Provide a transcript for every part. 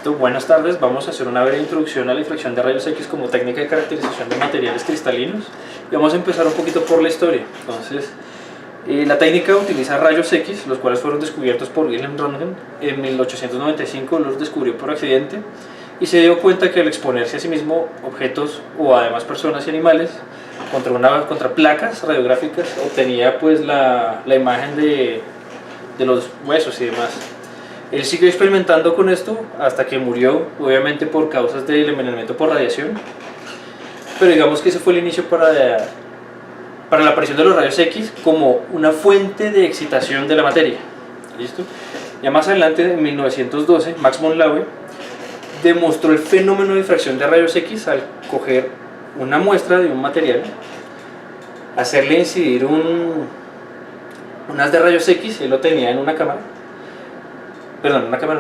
Listo, buenas tardes. Vamos a hacer una breve introducción a la difracción de rayos X como técnica de caracterización de materiales cristalinos y vamos a empezar un poquito por la historia. Entonces, la técnica utiliza rayos X, los cuales fueron descubiertos por Wilhelm Röntgen en 1895, los descubrió por accidente y se dio cuenta que al exponerse a sí mismo objetos o además personas y animales contra placas radiográficas obtenía pues la imagen de los huesos y demás. Él siguió experimentando con esto hasta que murió, obviamente por causas del envenenamiento por radiación, pero digamos que ese fue el inicio para la aparición de los rayos X como una fuente de excitación de la materia. ¿Listo? Ya más adelante, en 1912, Max von Laue demostró el fenómeno de difracción de rayos X al coger una muestra de un material, hacerle incidir un haz de rayos X, él lo tenía en una cámara,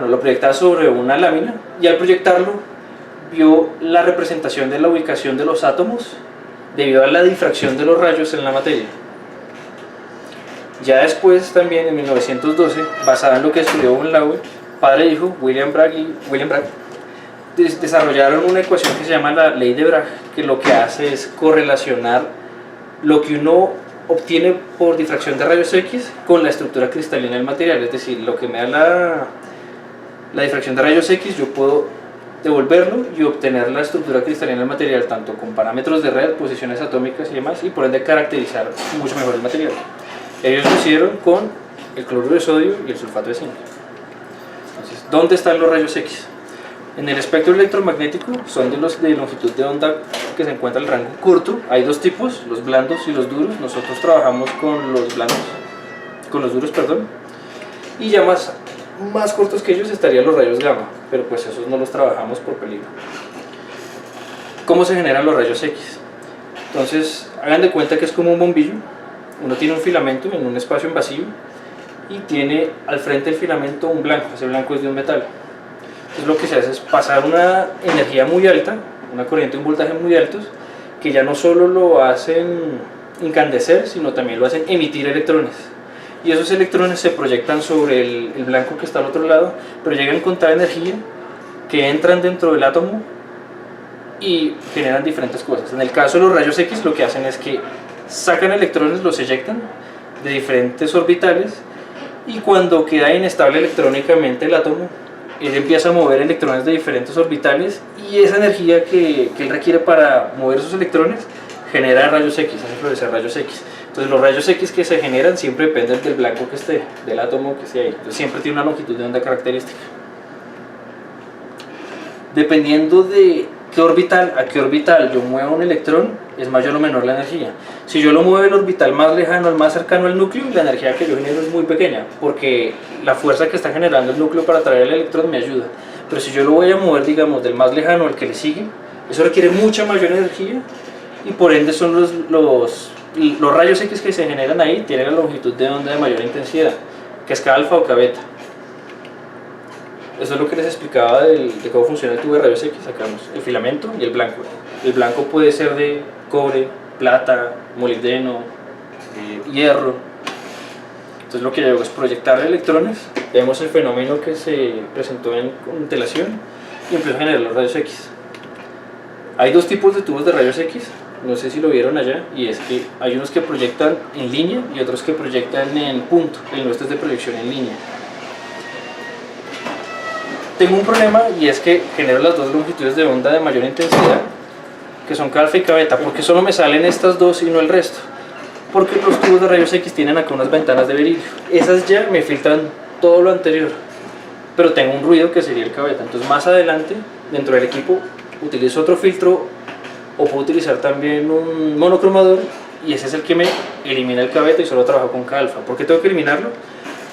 lo proyectaba sobre una lámina y al proyectarlo vio la representación de la ubicación de los átomos debido a la difracción de los rayos en la materia. Ya después, también en 1912, basado en lo que estudió von Laue, padre e hijo, William Bragg, desarrollaron una ecuación que se llama la ley de Bragg, que lo que hace es correlacionar lo que uno obtiene por difracción de rayos X con la estructura cristalina del material. Es decir, lo que me da la difracción de rayos X, yo puedo devolverlo y obtener la estructura cristalina del material tanto con parámetros de red, posiciones atómicas y demás, y por ende caracterizar mucho mejor el material. Ellos lo hicieron con el cloruro de sodio y el sulfato de zinc. Entonces, ¿dónde están los rayos X? En el espectro electromagnético son de los de longitud de onda que se encuentra en el rango corto. Hay dos tipos, los blandos y los duros. Nosotros trabajamos con los duros, y ya más cortos que ellos estarían los rayos gamma, pero pues esos no los trabajamos por peligro. ¿Cómo se generan los rayos X? Entonces, hagan de cuenta que es como un bombillo. Uno tiene un filamento en un espacio en vacío y tiene al frente del filamento un blanco. Ese blanco es de un metal. Entonces lo que se hace es pasar una energía muy alta, una corriente, un voltaje muy altos, que ya no solo lo hacen incandescer, sino también lo hacen emitir electrones. Y esos electrones se proyectan sobre el blanco que está al otro lado, pero llegan con tal energía que entran dentro del átomo y generan diferentes cosas. En el caso de los rayos X, lo que hacen es que sacan electrones, los eyectan de diferentes orbitales, y cuando queda inestable electrónicamente el átomo, él empieza a mover electrones de diferentes orbitales, y esa energía que él requiere para mover esos electrones genera rayos X, hace florecer rayos X. Entonces los rayos X que se generan siempre dependen del blanco que esté, del átomo que esté ahí. Entonces siempre tiene una longitud de onda característica. Dependiendo de a qué orbital yo muevo un electrón, es mayor o menor la energía. Si yo lo muevo el orbital más lejano, al más cercano al núcleo, la energía que yo genero es muy pequeña, porque la fuerza que está generando el núcleo para atraer el electrón me ayuda. Pero si yo lo voy a mover, digamos, del más lejano al que le sigue, eso requiere mucha mayor energía, y por ende son los rayos X que se generan ahí tienen la longitud de onda de mayor intensidad, que es K alfa o K beta. Eso es lo que les explicaba de cómo funciona el tubo de rayos X. Sacamos el filamento y el blanco. El blanco puede ser de cobre, plata, molibdeno, hierro. Entonces lo que yo hago es proyectar electrones, vemos el fenómeno que se presentó en telación y empiezo a generar los rayos X. Hay dos tipos de tubos de rayos X, no sé si lo vieron allá, y es que hay unos que proyectan en línea y otros que proyectan en punto. El nuestro es de proyección en línea. Tengo un problema, y es que genero las dos longitudes de onda de mayor intensidad, que son K alfa y K beta. ¿Por qué solo me salen estas dos y no el resto? Porque los tubos de rayos X tienen acá unas ventanas de berilio. Esas ya me filtran todo lo anterior, pero tengo un ruido que sería el K beta. Entonces más adelante, dentro del equipo, utilizo otro filtro, o puedo utilizar también un monocromador, y ese es el que me elimina el K beta y solo trabajo con K alfa. ¿Por qué tengo que eliminarlo?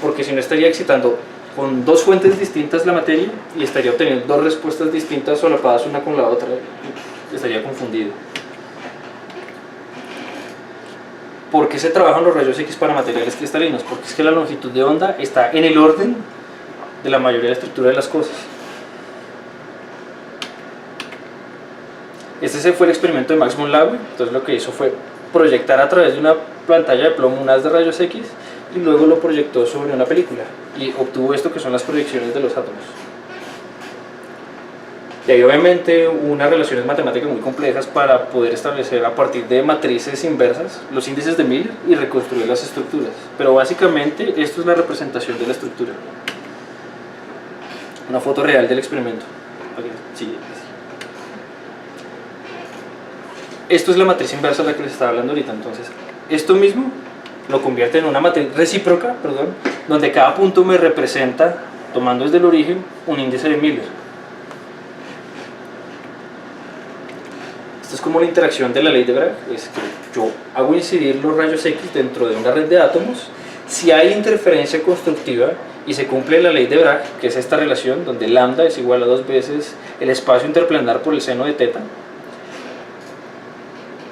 Porque si no estaría excitando con dos fuentes distintas la materia y estaría obteniendo dos respuestas distintas solapadas una con la otra, y estaría confundido. ¿Por qué se trabajan los rayos X para materiales cristalinos? Porque es que la longitud de onda está en el orden de la mayoría de la estructura de las cosas. Este fue el experimento de Max von Laue. Entonces lo que hizo fue proyectar a través de una pantalla de plomo un haz de rayos X y luego lo proyectó sobre una película y obtuvo esto que son las proyecciones de los átomos. Y hay obviamente unas relaciones matemáticas muy complejas para poder establecer a partir de matrices inversas los índices de Miller y reconstruir las estructuras. Pero básicamente esto es la representación de la estructura. Una foto real del experimento. Sí. Esto es la matriz inversa de la que les estaba hablando ahorita. Entonces, esto mismo lo convierte en una matriz recíproca, donde cada punto me representa, tomando desde el origen, un índice de Miller. Esto es como la interacción de la ley de Bragg, es que yo hago incidir los rayos X dentro de una red de átomos. Si hay interferencia constructiva y se cumple la ley de Bragg, que es esta relación donde lambda es igual a 2 veces el espacio interplanar por el seno de teta,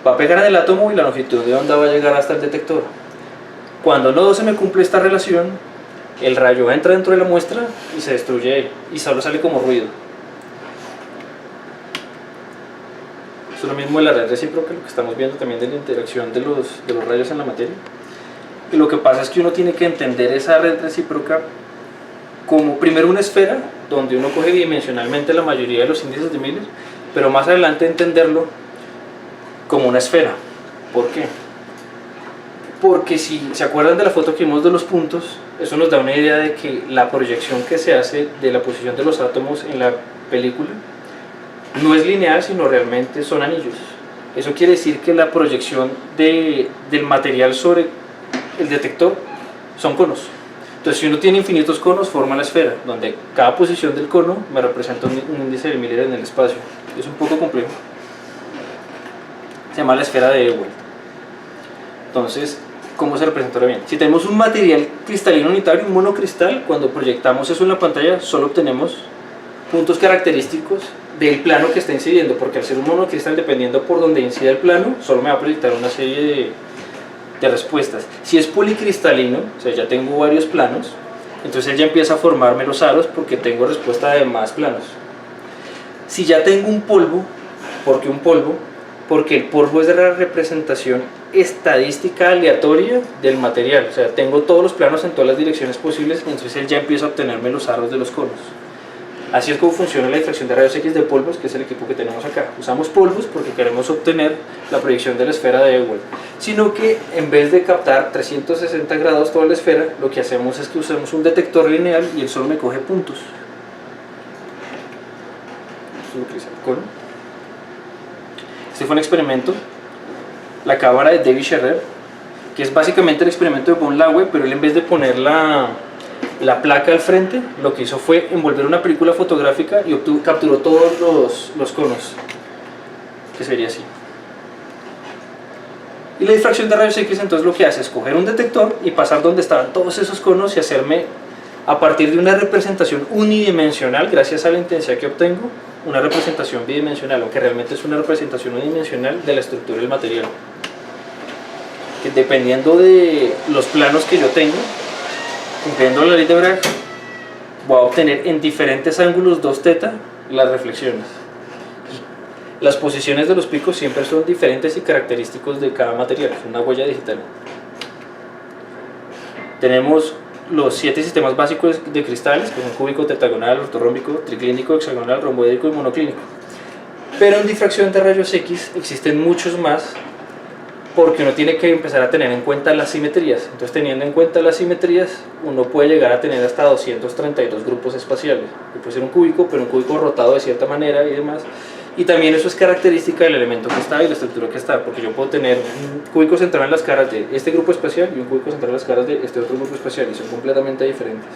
va a pegar en el átomo y la longitud de onda va a llegar hasta el detector. Cuando no se me cumple esta relación, el rayo entra dentro de la muestra y se destruye ahí, y solo sale como ruido. Esto es lo mismo de la red recíproca, lo que estamos viendo también de la interacción de los rayos en la materia. Y lo que pasa es que uno tiene que entender esa red recíproca como primero una esfera, donde uno coge bidimensionalmente la mayoría de los índices de Miller, pero más adelante entenderlo como una esfera. ¿Por qué? Porque si se acuerdan de la foto que vimos de los puntos, eso nos da una idea de que la proyección que se hace de la posición de los átomos en la película no es lineal, sino realmente son anillos. Eso quiere decir que la proyección del material sobre el detector son conos. Entonces, si uno tiene infinitos conos, forma la esfera, donde cada posición del cono me representa un índice de Miller en el espacio. Es un poco complejo. Se llama la esfera de Ewald. Entonces, ¿cómo se representa bien? Si tenemos un material cristalino unitario, un monocristal, cuando proyectamos eso en la pantalla, solo obtenemos puntos característicos del plano que está incidiendo, porque al ser un monocristal, dependiendo por donde incida el plano, solo me va a proyectar una serie de respuestas. Si es policristalino, o sea, ya tengo varios planos, entonces él ya empieza a formarme los aros porque tengo respuesta de más planos. Si ya tengo un polvo, ¿por qué un polvo? Porque el polvo es de la representación estadística aleatoria del material, o sea, tengo todos los planos en todas las direcciones posibles, entonces él ya empieza a obtenerme los aros de los conos. Así es como funciona la difracción de rayos X de polvos, que es el equipo que tenemos acá. Usamos polvos porque queremos obtener la proyección de la esfera de Ewald. Sino que en vez de captar 360 grados toda la esfera, lo que hacemos es que usamos un detector lineal y él solo me coge puntos. Este fue un experimento, la cámara de David Scherrer, que es básicamente el experimento de von Laue, pero él en vez de poner la placa al frente, lo que hizo fue envolver una película fotográfica y capturó todos los conos, que sería así. Y la difracción de rayos X entonces lo que hace es coger un detector y pasar donde estaban todos esos conos y hacerme, a partir de una representación unidimensional, gracias a la intensidad que obtengo, una representación bidimensional, aunque realmente es una representación unidimensional de la estructura del material. Que dependiendo de los planos que yo tengo, cumpliendo la ley de Bragg, voy a obtener en diferentes ángulos 2θ las reflexiones. Las posiciones de los picos siempre son diferentes y característicos de cada material, es una huella digital. Tenemos los 7 sistemas básicos de cristales, que son cúbico, tetragonal, ortorrómbico, triclínico, hexagonal, romboédrico y monoclínico. Pero en difracción de rayos X existen muchos más, porque uno tiene que empezar a tener en cuenta las simetrías. Entonces, teniendo en cuenta las simetrías, uno puede llegar a tener hasta 232 grupos espaciales. Que puede ser un cúbico, pero un cúbico rotado de cierta manera y demás. Y también eso es característica del elemento que está y la estructura que está, porque yo puedo tener un cúbico central en las caras de este grupo espacial y un cúbico central en las caras de este otro grupo espacial, y son completamente diferentes.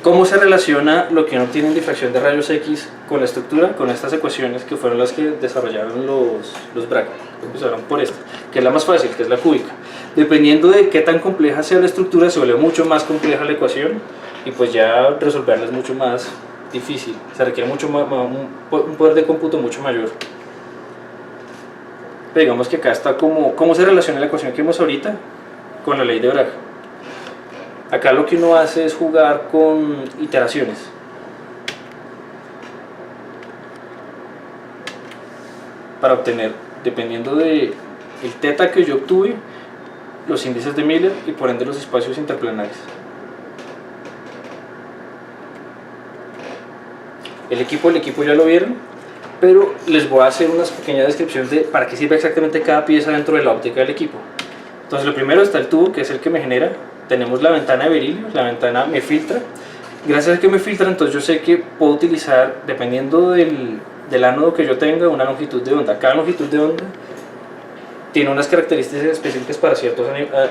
¿Cómo se relaciona lo que uno tiene en difracción de rayos X con la estructura? Con estas ecuaciones que fueron las que desarrollaron los Bragg. Empezaron por esta, que es la más fácil, que es la cúbica. Dependiendo de qué tan compleja sea la estructura, se vuelve mucho más compleja la ecuación, y pues ya resolverla es mucho más difícil, se requiere mucho más, un poder de cómputo mucho mayor. Pero digamos que acá está cómo se relaciona la ecuación que vimos ahorita con la ley de Bragg. Acá lo que uno hace es jugar con iteraciones. Para obtener, dependiendo del θ que yo obtuve, los índices de Miller y por ende los espacios interplanares. El equipo ya lo vieron, pero les voy a hacer unas pequeñas descripciones de para qué sirve exactamente cada pieza dentro de la óptica del equipo. Entonces lo primero está el tubo, que es el que me genera. Tenemos la ventana de berilio, la ventana me filtra. Gracias a que me filtra, entonces yo sé que puedo utilizar, dependiendo del ánodo que yo tenga, una longitud de onda. Cada longitud de onda tiene unas características específicas para ciertos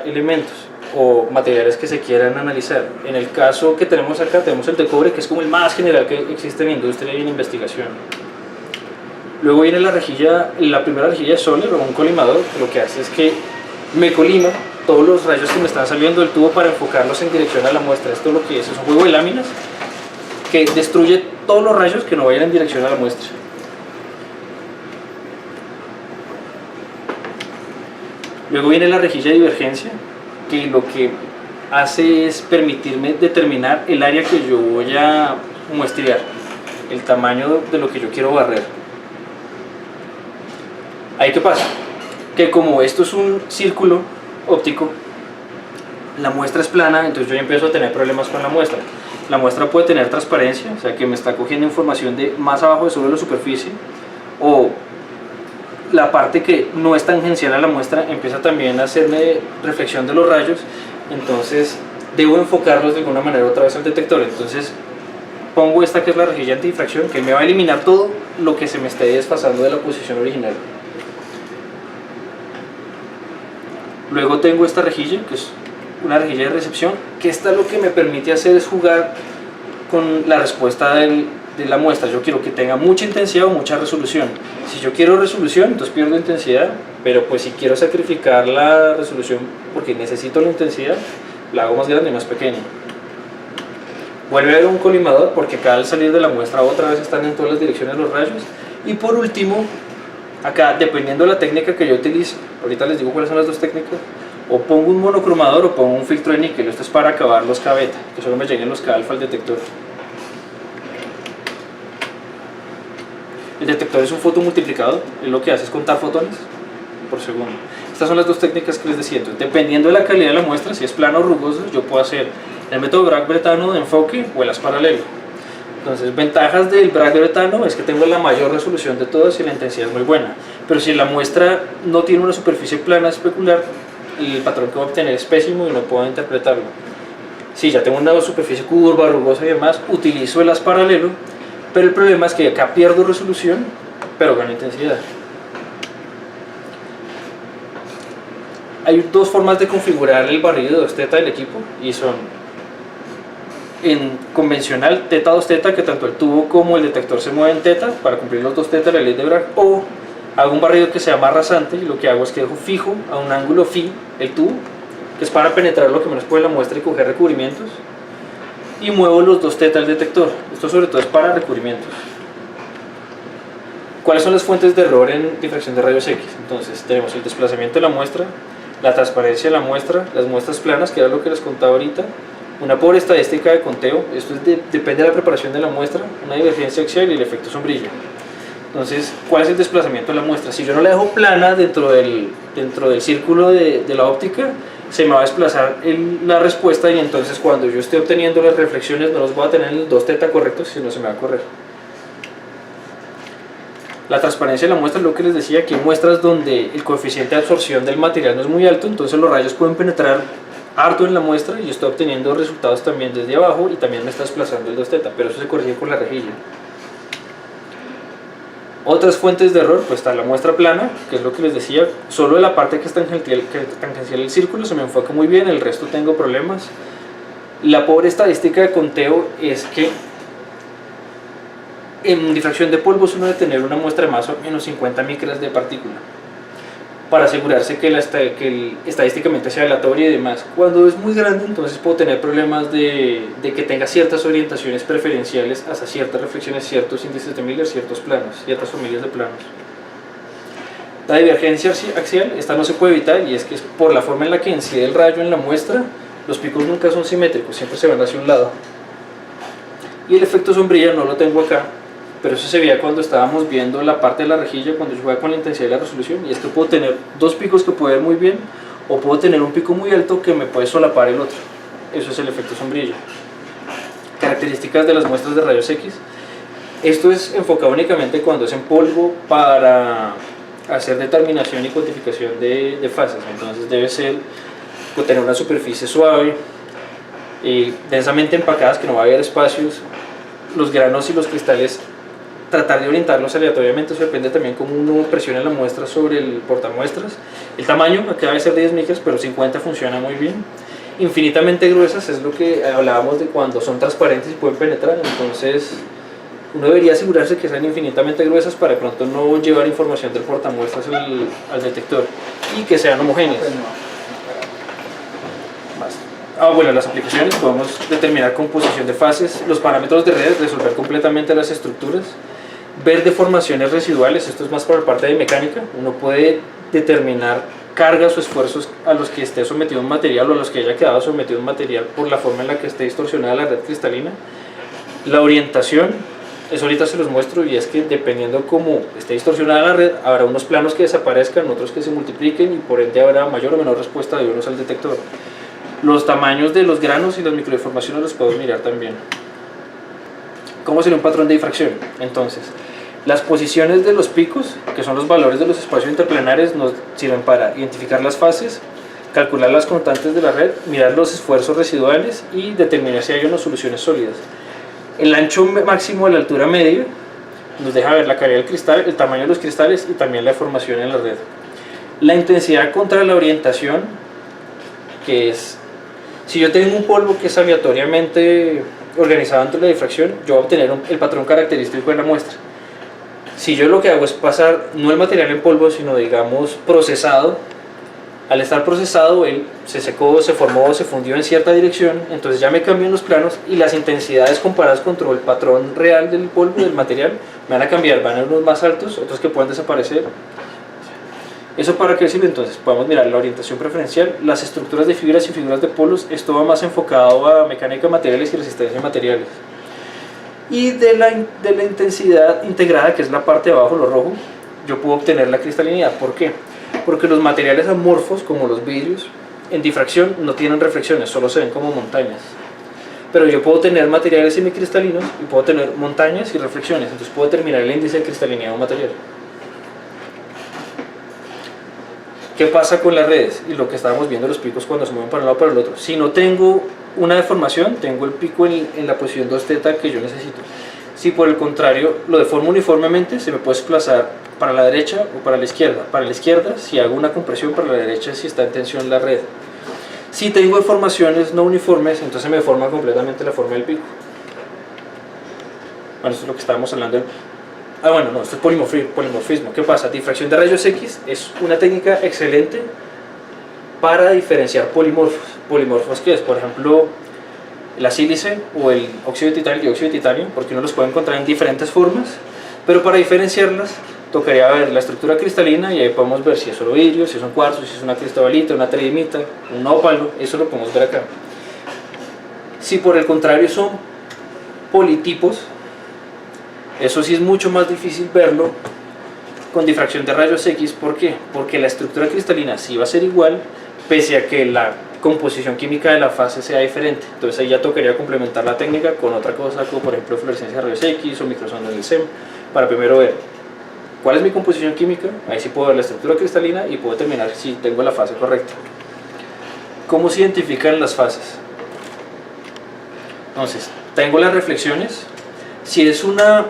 elementos o materiales que se quieran analizar. En el caso que tenemos acá, tenemos el de cobre, que es como el más general que existe en industria y en investigación. Luego viene la rejilla, la primera rejilla de Soller o un colimador, que lo que hace es que me colima todos los rayos que me están saliendo del tubo para enfocarlos en dirección a la muestra. Esto es lo que es un juego de láminas que destruye todos los rayos que no vayan en dirección a la muestra. Luego viene la rejilla de divergencia, que lo que hace es permitirme determinar el área que yo voy a muestrear, el tamaño de lo que yo quiero barrer. ¿Ahí qué pasa? Que como esto es un círculo óptico, la muestra es plana, entonces yo ya empiezo a tener problemas con la muestra. La muestra puede tener transparencia, o sea que me está cogiendo información de más abajo de sobre la superficie, o la parte que no es tangencial a la muestra empieza también a hacerme reflexión de los rayos, entonces debo enfocarlos de alguna manera otra vez al detector. Entonces pongo esta que es la rejilla antidifracción, que me va a eliminar todo lo que se me esté desfasando de la posición original. Luego tengo esta rejilla, que es una rejilla de recepción, que esta lo que me permite hacer es jugar con la respuesta de la muestra. Yo quiero que tenga mucha intensidad o mucha resolución. Si yo quiero resolución, entonces pierdo intensidad, pero pues si quiero sacrificar la resolución porque necesito la intensidad, la hago más grande y más pequeña. Vuelve a haber un colimador porque acá al salir de la muestra otra vez están en todas las direcciones los rayos. Y por último, acá dependiendo de la técnica que yo utilice, ahorita les digo cuáles son las dos técnicas, o pongo un monocromador o pongo un filtro de níquel. Esto es para acabar los K beta, que solo me lleguen los K alfa al detector. El detector es un fotomultiplicador, y lo que hace es contar fotones por segundo. Estas son las dos técnicas que les decía. Entonces, dependiendo de la calidad de la muestra, si es plano o rugoso, yo puedo hacer el método Bragg-Bretaño de enfoque o el haz paralelo. Entonces, ventajas del Bragg-Bretaño es que tengo la mayor resolución de todas y la intensidad es muy buena. Pero si la muestra no tiene una superficie plana especular, el patrón que voy a obtener es pésimo y no puedo interpretarlo. Si ya tengo una superficie curva, rugosa y demás, utilizo el haz paralelo, pero el problema es que acá pierdo resolución, pero gano intensidad. Hay dos formas de configurar el barrido de 2θ del equipo y son en convencional θ2θ, que tanto el tubo como el detector se mueven θ para cumplir los 2θ de la ley de Bragg, o hago un barrido que sea más rasante y lo que hago es que dejo fijo a un ángulo phi el tubo, que es para penetrar lo que menos puede la muestra y coger recubrimientos, y muevo los 2θ del detector. Esto sobre todo es para recubrimientos. ¿Cuáles son las fuentes de error en difracción de rayos X? Entonces tenemos el desplazamiento de la muestra, la transparencia de la muestra, las muestras planas, que era lo que les contaba ahorita, una pobre estadística de conteo, esto depende de la preparación de la muestra, una divergencia axial y el efecto sombrilla. Entonces, ¿cuál es el desplazamiento de la muestra? Si yo no la dejo plana dentro del círculo de la óptica, se me va a desplazar la respuesta, y entonces cuando yo esté obteniendo las reflexiones no los voy a tener en el 2θ correctos, sino se me va a correr. La transparencia de la muestra es lo que les decía, que hay muestras donde el coeficiente de absorción del material no es muy alto, entonces los rayos pueden penetrar harto en la muestra y yo estoy obteniendo resultados también desde abajo y también me está desplazando el 2θ, pero eso se corrige con la rejilla. Otras fuentes de error, pues está la muestra plana, que es lo que les decía, solo de la parte que es tangencial el círculo se me enfoca muy bien, el resto tengo problemas. La pobre estadística de conteo es que en difracción de polvos uno debe tener una muestra de más o menos 50 micras de partícula para asegurarse que estadísticamente sea aleatoria y demás. Cuando es muy grande, entonces puedo tener problemas de que tenga ciertas orientaciones preferenciales hacia ciertas reflexiones, ciertos índices de Miller, ciertos planos, ciertas familias de planos. La divergencia axial, esta no se puede evitar, y es que es por la forma en la que incide el rayo en la muestra, los picos nunca son simétricos, siempre se van hacia un lado. Y el efecto sombrilla no lo tengo acá, pero eso se veía cuando estábamos viendo la parte de la rejilla, cuando yo jugaba con la intensidad y la resolución, y es que puedo tener dos picos que puedo ver muy bien, o puedo tener un pico muy alto que me puede solapar el otro. Eso es el efecto sombrilla. Características de las muestras de rayos X. Esto es enfocado únicamente cuando es en polvo para hacer determinación y cuantificación de fases. Entonces debe ser tener una superficie suave, densamente empacadas, que no va a haber espacios, los granos y los cristales tratar de orientarlos aleatoriamente. Eso depende también cómo uno presione la muestra sobre el portamuestras. El tamaño, acá debe ser de 10 micras, pero 50 funciona muy bien. Infinitamente gruesas es lo que hablábamos de cuando son transparentes y pueden penetrar. Entonces uno debería asegurarse que sean infinitamente gruesas para de pronto no llevar información del portamuestras al detector, y que sean homogéneas. Bueno, las aplicaciones: podemos determinar composición de fases, los parámetros de redes, resolver completamente las estructuras, ver deformaciones residuales. Esto es más por la parte de mecánica. Uno puede determinar cargas o esfuerzos a los que esté sometido un material o a los que haya quedado sometido un material por la forma en la que esté distorsionada la red cristalina. La orientación, eso ahorita se los muestro, y es que dependiendo cómo esté distorsionada la red, habrá unos planos que desaparezcan, otros que se multipliquen, y por ende habrá mayor o menor respuesta de unos al detector. Los tamaños de los granos y las microdeformaciones los podemos mirar también. ¿Cómo sería un patrón de difracción? Entonces, las posiciones de los picos, que son los valores de los espacios interplanares, nos sirven para identificar las fases, calcular las constantes de la red, mirar los esfuerzos residuales y determinar si hay unas soluciones sólidas. El ancho máximo a la altura media nos deja ver la calidad del cristal, el tamaño de los cristales y también la deformación en la red. La intensidad contra la orientación, que es, si yo tengo un polvo que es aleatoriamente organizado dentro de la difracción, yo voy a obtener el patrón característico de la muestra. Si yo lo que hago es pasar no el material en polvo, sino digamos procesado, al estar procesado él se secó, se formó, se fundió en cierta dirección, entonces ya me cambian los planos y las intensidades comparadas contra el patrón real del polvo, del material, me van a cambiar, van a ser unos más altos, otros que pueden desaparecer. ¿Eso para qué sirve? Entonces podemos mirar la orientación preferencial, las estructuras de fibras y figuras de polos. Esto va más enfocado a mecánica de materiales y resistencia de materiales. Y de la intensidad integrada, que es la parte de abajo, lo rojo, yo puedo obtener la cristalinidad. ¿Por qué? Porque los materiales amorfos, como los vidrios, en difracción no tienen reflexiones, solo se ven como montañas. Pero yo puedo tener materiales semicristalinos y puedo tener montañas y reflexiones, entonces puedo determinar el índice de cristalinidad de un material. ¿Qué pasa con las redes? Y lo que estábamos viendo, los picos cuando se mueven para un lado o para el otro. Si no tengo una deformación, tengo el pico en la posición 2θ que yo necesito. Si por el contrario lo deformo uniformemente, se me puede desplazar para la derecha o para la izquierda. Para la izquierda, si hago una compresión; para la derecha, si está en tensión la red. Si tengo deformaciones no uniformes, entonces me deforma completamente la forma del pico. Bueno, esto es lo que estábamos hablando. Bueno, esto es polimorfismo. ¿Qué pasa? Difracción de rayos X es una técnica excelente para diferenciar polimorfos. ¿Polimorfos qué es? Por ejemplo, la sílice o el óxido de titanio, el dióxido de titanio, porque uno los puede encontrar en diferentes formas, pero para diferenciarlas tocaría ver la estructura cristalina, y ahí podemos ver si es solo vidrio, si es un cuarzo, si es una cristobalita, una tridimita, un ópalo. Eso lo podemos ver acá. Si por el contrario son politipos, eso sí es mucho más difícil verlo con difracción de rayos X. ¿Por qué? Porque la estructura cristalina sí va a ser igual, pese a que la composición química de la fase sea diferente. Entonces ahí ya tocaría complementar la técnica con otra cosa, como por ejemplo fluorescencia de rayos X o microsondas del SEM, para primero ver cuál es mi composición química. Ahí sí puedo ver la estructura cristalina y puedo determinar si tengo la fase correcta. ¿Cómo se identifican las fases? Entonces, tengo las reflexiones. Si es una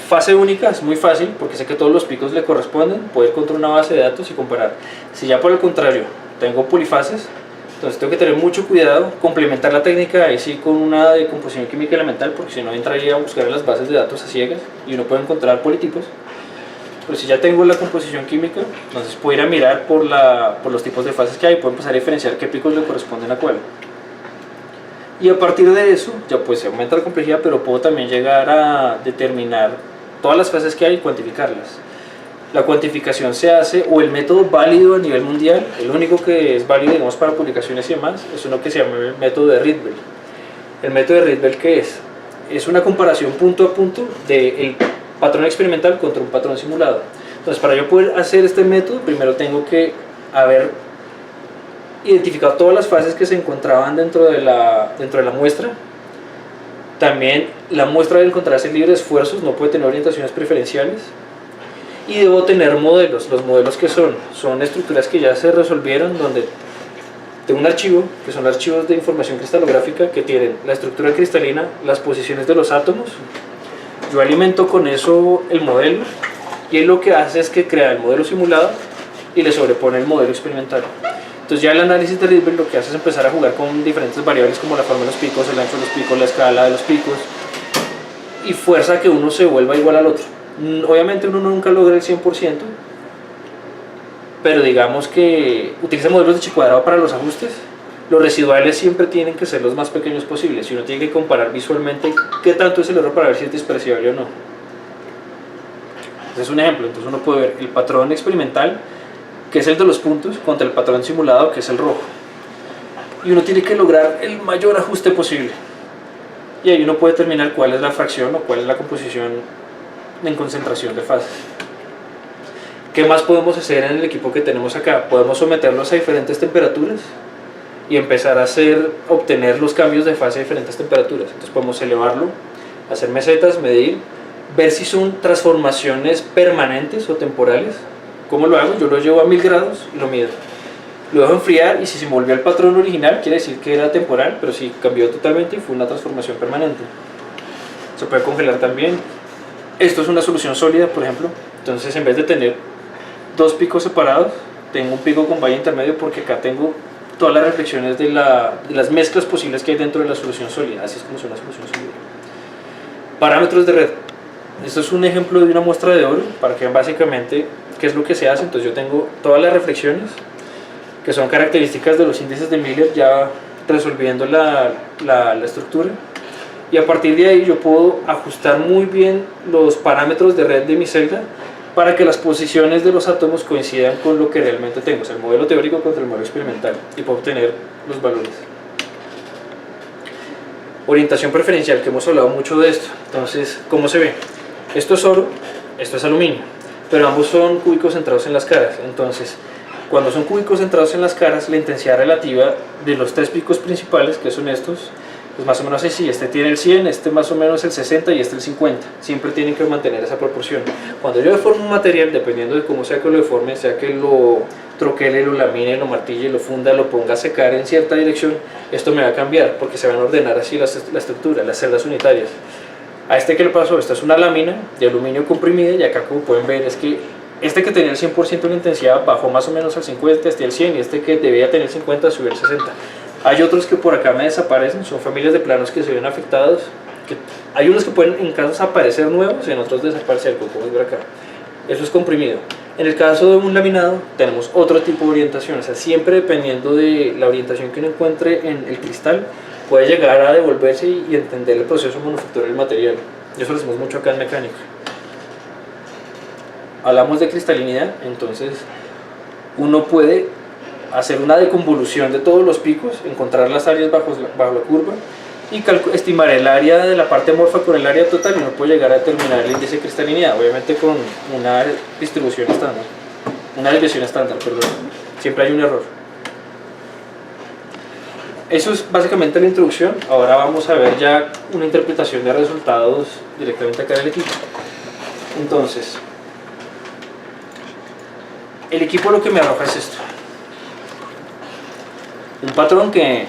fase única, es muy fácil, porque sé que todos los picos le corresponden, puedo ir contra una base de datos y comparar. Si ya por el contrario tengo polifases, entonces tengo que tener mucho cuidado, complementar la técnica ahí sí con una de composición química elemental, porque si no entraría a buscar en las bases de datos a ciegas y uno puede encontrar politipos. Pero si ya tengo la composición química, entonces puedo ir a mirar por los tipos de fases que hay, puedo empezar a diferenciar qué picos le corresponden a cuál. Y a partir de eso, ya pues se aumenta la complejidad, pero puedo también llegar a determinar todas las fases que hay y cuantificarlas. La cuantificación se hace, o el método válido a nivel mundial, el único que es válido, digamos, para publicaciones y demás, es uno que se llama el método de Rydberg. ¿El método de Rydberg qué es? Es una comparación punto a punto del patrón experimental contra un patrón simulado. Entonces, para yo poder hacer este método, primero tengo que haber identificado todas las fases que se encontraban dentro de la muestra, También la muestra debe encontrarse libre de esfuerzos, no puede tener orientaciones preferenciales. Y debo tener modelos. Los modelos que son estructuras que ya se resolvieron, donde tengo un archivo, que son archivos de información cristalográfica que tienen la estructura cristalina, las posiciones de los átomos. Yo alimento con eso el modelo y él lo que hace es que crea el modelo simulado y le sobrepone el modelo experimental. Entonces ya el análisis de Rydberg lo que hace es empezar a jugar con diferentes variables como la forma de los picos, el ancho de los picos, la escala de los picos, y fuerza a que uno se vuelva igual al otro. Obviamente uno nunca logra el 100%, pero digamos que utiliza modelos de chi cuadrado para los ajustes. Los residuales siempre tienen que ser los más pequeños posibles y uno tiene que comparar visualmente qué tanto es el error para ver si es despreciable o no. Este es un ejemplo. Entonces uno puede ver el patrón experimental, que es el de los puntos, contra el patrón simulado, que es el rojo, y uno tiene que lograr el mayor ajuste posible, y ahí uno puede determinar cuál es la fracción o cuál es la composición en concentración de fases. ¿Qué más podemos hacer en el equipo que tenemos acá? Podemos someterlos a diferentes temperaturas y empezar a obtener los cambios de fase a diferentes temperaturas. Entonces podemos elevarlo, hacer mesetas, medir, ver si son transformaciones permanentes o temporales. ¿Cómo lo hago? Yo lo llevo a 1000 grados y lo mido. Lo dejo enfriar y si se volvió al patrón original quiere decir que era temporal, pero si cambió totalmente y fue una transformación permanente. Se puede congelar también. Esto es una solución sólida, por ejemplo. Entonces en vez de tener dos picos separados, tengo un pico con valle intermedio porque acá tengo todas las reflexiones de las mezclas posibles que hay dentro de la solución sólida. Así es como son las soluciones sólidas. Parámetros de red. Esto es un ejemplo de una muestra de oro para que vean básicamente qué es lo que se hace. Entonces yo tengo todas las reflexiones que son características de los índices de Miller, ya resolviendo la estructura, y a partir de ahí yo puedo ajustar muy bien los parámetros de red de mi celda para que las posiciones de los átomos coincidan con lo que realmente tengo, o sea, el modelo teórico contra el modelo experimental, y puedo obtener los valores. Orientación preferencial, que hemos hablado mucho de esto. Entonces, ¿cómo se ve? Esto es oro, esto es aluminio, pero ambos son cúbicos centrados en las caras. Entonces, cuando son cúbicos centrados en las caras, la intensidad relativa de los tres picos principales, que son estos, pues más o menos así. Este tiene el 100, este más o menos el 60 y este el 50. Siempre tienen que mantener esa proporción. Cuando yo deformo un material, dependiendo de cómo sea que lo deforme, sea que lo troquele, lo lamine, lo martille, lo funda, lo ponga a secar en cierta dirección, esto me va a cambiar porque se van a ordenar así la estructura, las celdas unitarias. A este que le pasó, esta es una lámina de aluminio comprimida, y acá como pueden ver es que este que tenía el 100% de la intensidad bajó más o menos al 50, este al 100, y este que debía tener 50 subió al 60. Hay otros que por acá me desaparecen, son familias de planos que se ven afectados, hay unos que pueden en casos aparecer nuevos y en otros desaparecer, como podemos ver acá. Eso es comprimido. En el caso de un laminado tenemos otro tipo de orientación, o sea, siempre dependiendo de la orientación que uno encuentre en el cristal, puede llegar a devolverse y entender el proceso manufacturero del material. Y eso lo hacemos mucho acá en mecánica. Hablamos de cristalinidad, entonces uno puede hacer una deconvolución de todos los picos, encontrar las áreas bajo la curva y estimar el área de la parte amorfa con el área total, y uno puede llegar a determinar el índice de cristalinidad, obviamente con una distribución estándar, una desviación estándar, perdón. Siempre hay un error. Eso es básicamente la introducción. Ahora vamos a ver ya una interpretación de resultados directamente acá en el equipo. Entonces, el equipo lo que me arroja es esto. Un patrón que,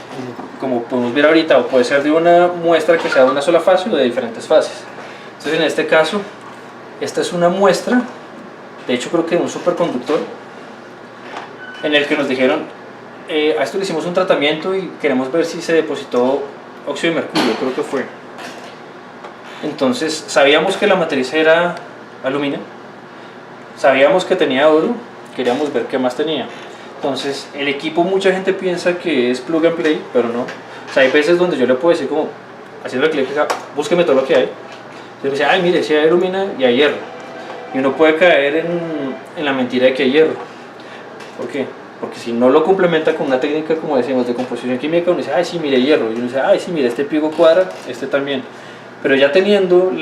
como podemos ver ahorita, puede ser de una muestra que sea de una sola fase o de diferentes fases. Entonces en este caso, esta es una muestra, de hecho creo que de un superconductor, en el que nos dijeron, a esto le hicimos un tratamiento y queremos ver si se depositó óxido de mercurio, creo que fue. Entonces sabíamos que la matriz era aluminio, sabíamos que tenía oro, queríamos ver qué más tenía. Entonces el equipo, mucha gente piensa que es plug and play, pero no. O sea, hay veces donde yo le puedo decir como, haciendo el clic, búsqueme todo lo que hay. Entonces me dice, ay mire, si hay alumina y hay hierro. Y uno puede caer en la mentira de que hay hierro. ¿Por qué? Porque si no lo complementa con una técnica, como decimos, de composición química, uno dice, ay sí, mire hierro. Y uno dice, ay sí, mire, este pico cuadra, este también. Pero ya teniendo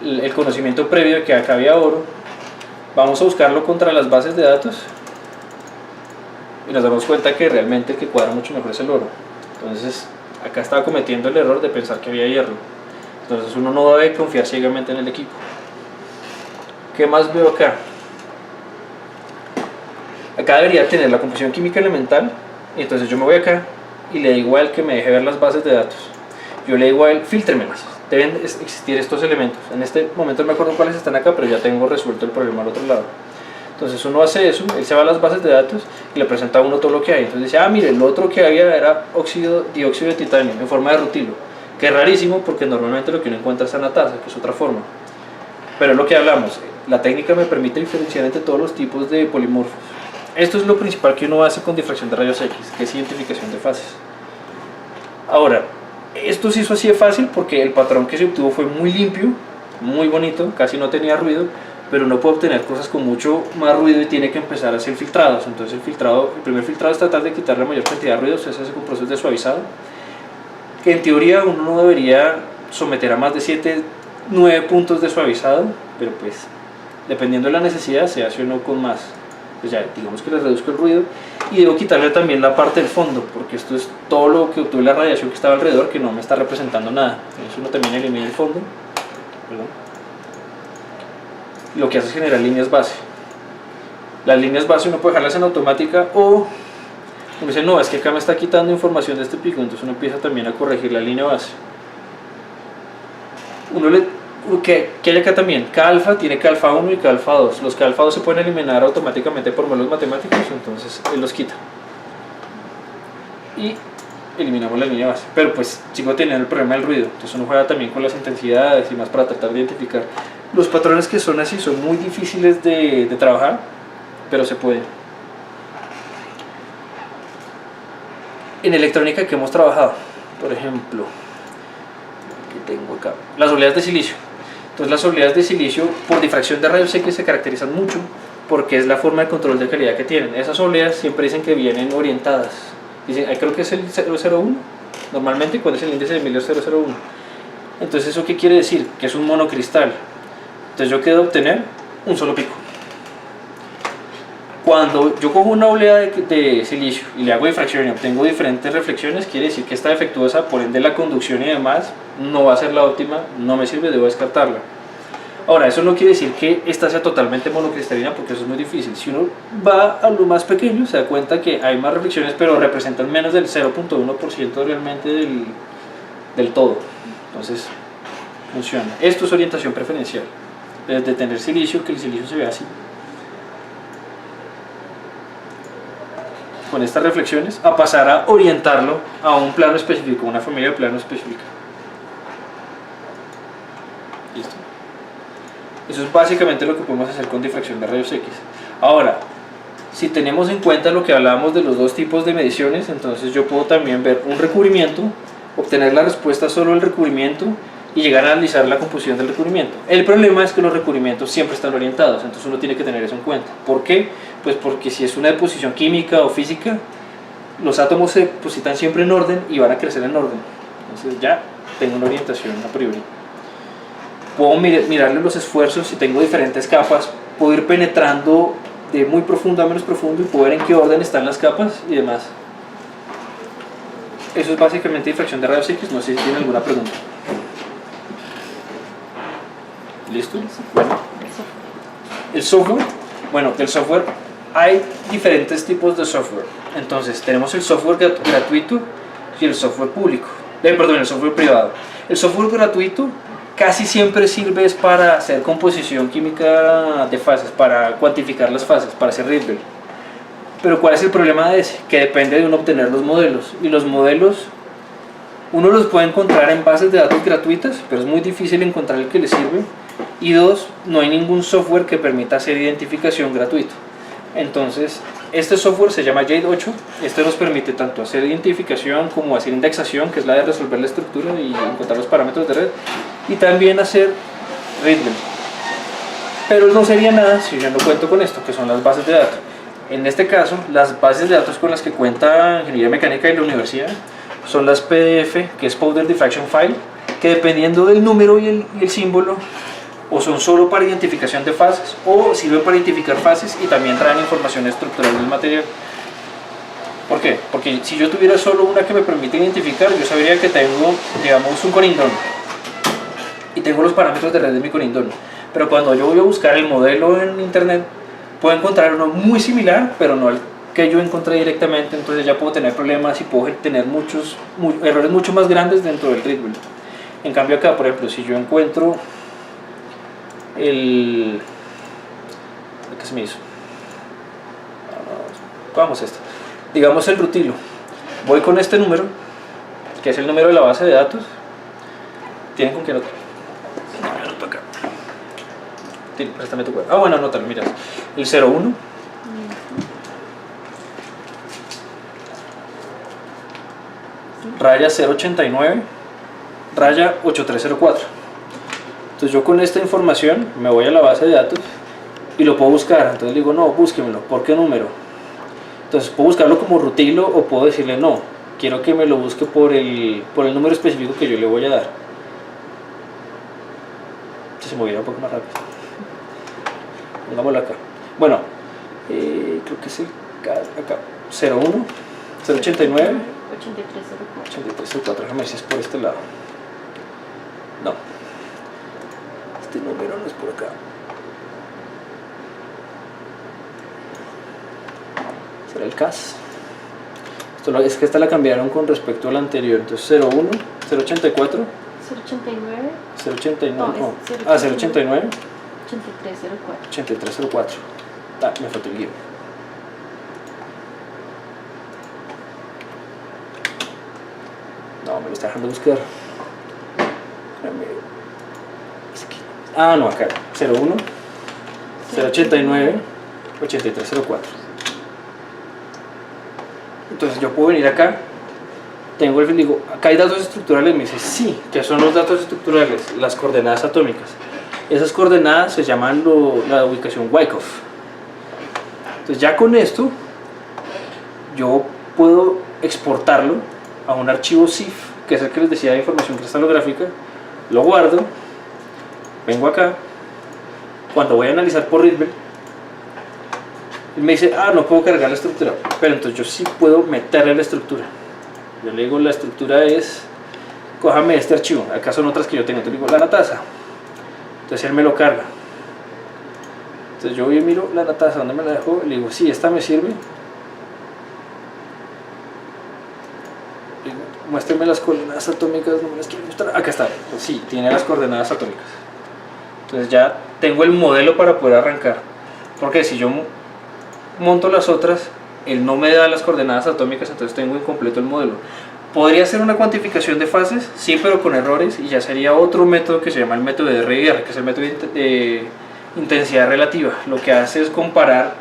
el conocimiento previo de que acá había oro, vamos a buscarlo contra las bases de datos y nos damos cuenta que realmente el que cuadra mucho mejor es el oro. Entonces acá estaba cometiendo el error de pensar que había hierro. Entonces uno no debe confiar ciegamente en el equipo. ¿Qué más veo acá? Acá debería tener la composición química elemental, y entonces yo me voy acá y le digo a él que me deje ver las bases de datos. Yo le digo a él, fíltremelas, deben existir estos elementos. En este momento no me acuerdo cuáles están acá, pero ya tengo resuelto el problema al otro lado. Entonces uno hace eso, él se va a las bases de datos y le presenta a uno todo lo que hay. Entonces dice, ah, mire, lo otro que había era dióxido de titanio en forma de rutilo, que es rarísimo porque normalmente lo que uno encuentra es anatasa, que es otra forma. Pero es lo que hablamos, la técnica me permite diferenciar entre todos los tipos de polimorfos. Esto es lo principal que uno hace con difracción de rayos X, que es identificación de fases. Ahora, esto se hizo así de fácil porque el patrón que se obtuvo fue muy limpio, muy bonito, casi no tenía ruido, pero uno puede obtener cosas con mucho más ruido y tiene que empezar a hacer filtrados. Entonces el primer filtrado es tratar de quitar la mayor cantidad de ruidos, se hace con procesos de suavizado, que en teoría uno no debería someter a más de 7, 9 puntos de suavizado, pero pues dependiendo de la necesidad se hace uno con más. Pues ya digamos que le reduzco el ruido y debo quitarle también la parte del fondo, porque esto es todo lo que obtuve, la radiación que estaba alrededor, que no me está representando nada. Entonces uno también elimina el fondo. Perdón. Lo que hace es generar líneas base. Las líneas base uno puede dejarlas en automática o uno dice, no, es que acá me está quitando información de este pico, entonces uno empieza también a corregir la línea base. ¿Qué hay acá también? K-alfa tiene K-alfa 1 y K-alfa 2. Los K-alfa 2 se pueden eliminar automáticamente por modelos matemáticos, entonces él los quita. Y eliminamos la línea base. Pero pues sigo teniendo el problema del ruido, entonces uno juega también con las intensidades y más para tratar de identificar. Los patrones que son así son muy difíciles de trabajar, pero se puede. En electrónica que hemos trabajado, por ejemplo, ¿qué tengo acá? Las oleadas de silicio. Entonces las oleadas de silicio por difracción de rayos X se caracterizan mucho porque es la forma de control de calidad que tienen. Esas oleas siempre dicen que vienen orientadas. Dicen, creo que es el 001, normalmente cuando es el índice de Miller 001. Entonces ¿eso qué quiere decir? Que es un monocristal. Entonces yo quiero obtener un solo pico. Cuando yo cojo una olea de silicio y le hago difracción y obtengo diferentes reflexiones, quiere decir que está defectuosa, por ende la conducción y demás no va a ser la óptima, no me sirve, debo descartarla. Ahora, eso no quiere decir que esta sea totalmente monocristalina, porque eso es muy difícil. Si uno va a lo más pequeño, se da cuenta que hay más reflexiones, pero representan menos del 0.1% realmente del todo. Entonces, funciona. Esto es orientación preferencial. Desde tener silicio, que el silicio se vea así, con estas reflexiones, a pasar a orientarlo a un plano específico, una familia de planos específica. Listo. Eso es básicamente lo que podemos hacer con difracción de rayos X. Ahora, si tenemos en cuenta lo que hablábamos de los dos tipos de mediciones, entonces yo puedo también ver un recubrimiento, obtener la respuesta solo del recubrimiento y llegar a analizar la composición del recubrimiento. El problema es que los recubrimientos siempre están orientados, entonces uno tiene que tener eso en cuenta. ¿Por qué? Pues porque si es una deposición química o física, los átomos se depositan siempre en orden y van a crecer en orden. Entonces ya tengo una orientación a priori. Puedo mirarle los esfuerzos, si tengo diferentes capas, puedo ir penetrando de muy profundo a menos profundo y puedo ver en qué orden están las capas y demás. Eso es básicamente difracción de rayos X, no sé si tienen alguna pregunta. ¿Listo? Bueno. El software. Bueno, del software hay diferentes tipos de software. Entonces, tenemos el software gratuito y el software público. Perdón, el software privado. El software gratuito casi siempre sirve para hacer composición química de fases, para cuantificar las fases, para hacer Rydberg. Pero ¿cuál es el problema de ese? Que depende de uno obtener los modelos. Y los modelos, uno los puede encontrar en bases de datos gratuitas, pero es muy difícil encontrar el que le sirve. Y dos, no hay ningún software que permita hacer identificación gratuito. Entonces, este software se llama Jade 8. Este nos permite tanto hacer identificación como hacer indexación, que es la de resolver la estructura y encontrar los parámetros de red, y también hacer Rydberg. Pero no sería nada si yo no cuento con esto, que son las bases de datos. En este caso, las bases de datos con las que cuenta Ingeniería Mecánica y la universidad son las PDF, que es Powder Diffraction File, que dependiendo del número y el símbolo, o son solo para identificación de fases, o sirven para identificar fases y también traen información estructural del material. ¿Por qué? Porque si yo tuviera solo una que me permite identificar, yo sabría que tengo, digamos, un corindón y tengo los parámetros de red de mi corindón. Pero cuando yo voy a buscar el modelo en internet, puedo encontrar uno muy similar, pero no al que yo encontré directamente. Entonces ya puedo tener problemas y puedo tener errores mucho más grandes dentro del readable. En cambio acá, por ejemplo, si yo encuentro ¿qué se me hizo? Vamos esto. Digamos el rutilo. Voy con este número, que es el número de la base de datos. ¿Tienen con qué anotar? No, anoto acá. Préstame tu cuaderno. Ah, bueno, anótalo, mira. El 01. Raya 089. Raya 8304. Entonces yo con esta información me voy a la base de datos y lo puedo buscar. Entonces digo, no, búsquemelo. ¿Por qué número? Entonces puedo buscarlo como rutilo o puedo decirle, no, quiero que me lo busque por el número específico que yo le voy a dar. Si se moviera un poco más rápido. Pongámoslo acá. Bueno, creo que es acá. 01, 089, 8304. Déjame ver si es por este lado. No. Este número no es por acá. ¿Será el CAS? Es que esta la cambiaron con respecto a la anterior. Entonces 01, 084, 089, 089, no, no. es 089, 089, 8304. 8304. Ah, me faltó el guión. No, me lo está dejando buscar. Ah, no, acá. 01, 089, 8304. Entonces yo puedo venir acá, tengo el digo, acá hay datos estructurales, me dice sí, ¿qué son los datos estructurales? Las coordenadas atómicas. Esas coordenadas se llaman la ubicación Wyckoff. Entonces ya con esto yo puedo exportarlo a un archivo CIF, que es el que les decía de información cristalográfica, lo guardo, vengo acá, cuando voy a analizar por Rydberg, él me dice, ah, no puedo cargar la estructura, pero entonces yo sí puedo meterle la estructura. Yo le digo, la estructura es, cójame este archivo, acá son otras que yo tengo, entonces le digo, la natasa. Entonces él me lo carga. Entonces yo voy y miro la natasa, ¿dónde me la dejó? Le digo, sí, esta me sirve. Le digo, muéstrame las coordenadas atómicas, no me las quiero mostrar. Acá está, pues sí, tiene las coordenadas atómicas. Entonces ya tengo el modelo para poder arrancar. Porque si yo monto las otras, él no me da las coordenadas atómicas, entonces tengo incompleto el modelo. ¿Podría ser una cuantificación de fases? Sí, pero con errores, y ya sería otro método que se llama el método de RIR, que es el método de intensidad relativa. Lo que hace es comparar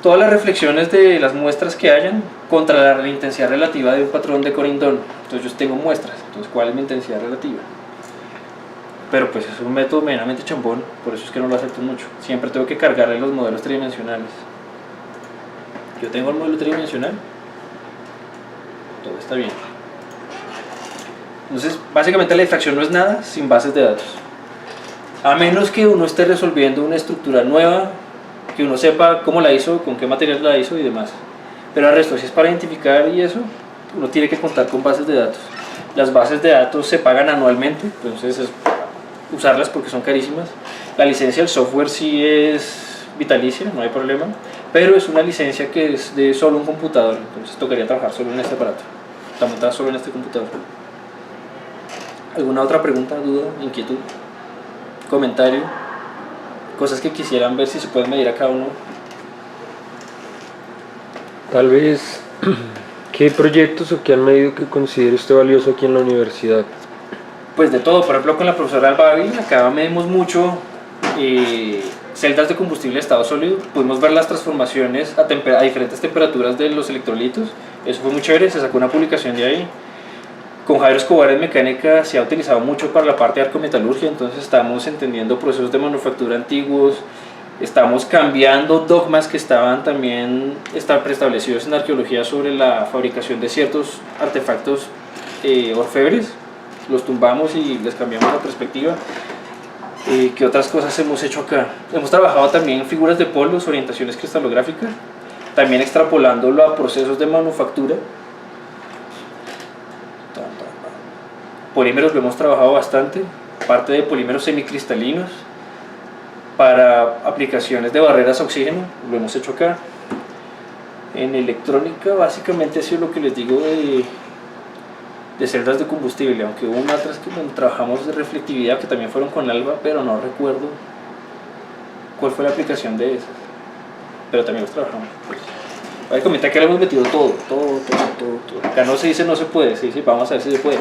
todas las reflexiones de las muestras que hayan contra la intensidad relativa de un patrón de Corindon. Entonces yo tengo muestras, entonces ¿cuál es mi intensidad relativa? Pero pues es un método medianamente chambón, por eso es que no lo acepto mucho. Siempre tengo que cargarle los modelos tridimensionales. Yo tengo el modelo tridimensional, todo está bien. Entonces básicamente la difracción no es nada sin bases de datos, a menos que uno esté resolviendo una estructura nueva, que uno sepa cómo la hizo, con qué material la hizo y demás. Pero al resto, si es para identificar y eso, uno tiene que contar con bases de datos. Las bases de datos se pagan anualmente, entonces es usarlas porque son carísimas. La licencia del software sí es vitalicia, no hay problema, pero es una licencia que es de solo un computador, entonces tocaría trabajar solo en este aparato, está montada solo en este computador. ¿Alguna otra pregunta, duda, inquietud, comentario? Cosas que quisieran ver si se pueden medir acá o no. Tal vez, ¿qué proyectos o qué han medido que considere usted valioso aquí en la universidad? Pues de todo, por ejemplo con la profesora Albavi, acá medimos mucho celdas de combustible de estado sólido, pudimos ver las transformaciones a diferentes temperaturas de los electrolitos, eso fue muy chévere, se sacó una publicación de ahí. Con Jairo Escobar en mecánica se ha utilizado mucho para la parte de arcometalurgia, entonces estamos entendiendo procesos de manufactura antiguos, estamos cambiando dogmas que estaban también preestablecidos en arqueología sobre la fabricación de ciertos artefactos orfebres, los tumbamos y les cambiamos la perspectiva. ¿Qué otras cosas hemos hecho acá? Hemos trabajado también en figuras de polos, orientaciones cristalográficas. también extrapolándolo a procesos de manufactura. Polímeros lo hemos trabajado bastante, parte de polímeros semicristalinos para aplicaciones de barreras a oxígeno, lo hemos hecho acá. En electrónica básicamente ha sido lo que les digo de celdas de combustible, aunque hubo otras que trabajamos de reflectividad que también fueron con Alba, pero no recuerdo cuál fue la aplicación de esas, pero también los trabajamos. Voy a comentar que le hemos metido todo. Acá no se dice no se puede, se dice vamos a ver si se puede.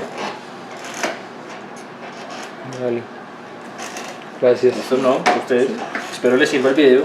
Vale. Gracias. Esto no, a ustedes, espero les sirva el video.